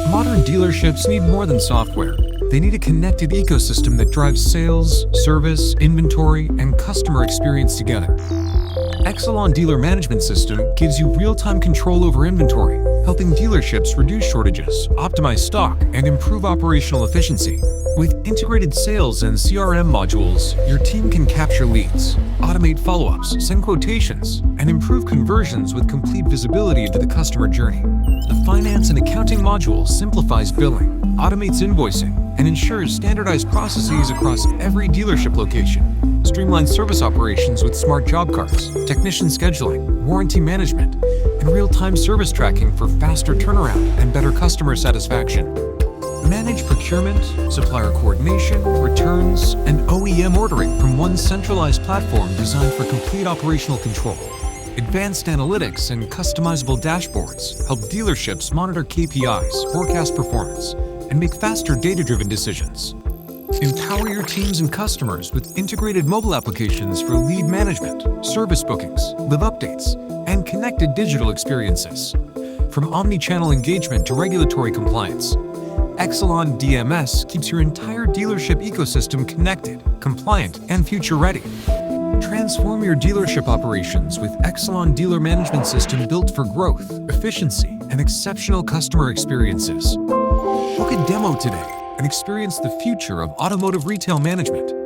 Modern dealerships need more than software. They need a connected ecosystem that drives sales, service, inventory, and customer experience together. Excellon Dealer Management System gives you real-time control over inventory, helping dealerships reduce shortages, optimize stock, and improve operational efficiency. With integrated sales and CRM modules, your team can capture leads, automate follow-ups, send quotations, and improve conversions with complete visibility into the customer journey. The finance and accounting module simplifies billing, automates invoicing, and ensures standardized processes across every dealership location. Streamline service operations with smart job cards, technician scheduling, warranty management, and real-time service tracking for faster turnaround and better customer satisfaction. Manage procurement, supplier coordination, returns, and OEM ordering from one centralized platform designed for complete operational control. Advanced analytics and customizable dashboards help dealerships monitor KPIs, forecast performance, and make faster data-driven decisions. Empower your teams and customers with integrated mobile applications for lead management, service bookings, live updates, and connected digital experiences. From omnichannel engagement to regulatory compliance, Excellon DMS keeps your entire dealership ecosystem connected, compliant, and future-ready. Transform your dealership operations with Excellon Dealer Management System built for growth, efficiency, and exceptional customer experiences. Book a demo today and experience the future of automotive retail management.